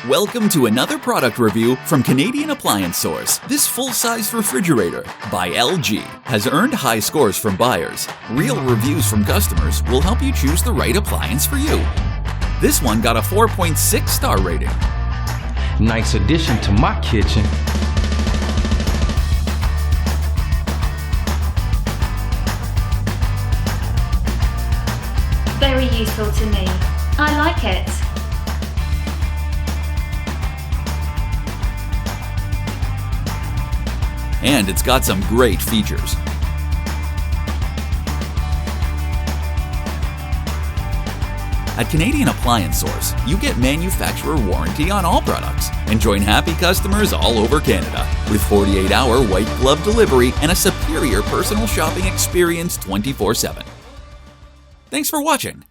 Welcome to another product review from Canadian Appliance Source. This full-size refrigerator by LG has earned high scores from buyers. Real reviews from customers will help you choose the right appliance for you. This one got a 4.6 star rating. Nice addition to my kitchen. Very useful to me. I like it. And it's got some great features. At Canadian Appliance Source, you get manufacturer warranty on all products and join happy customers all over Canada with 48-hour white glove delivery and a superior personal shopping experience 24/7. Thanks for watching.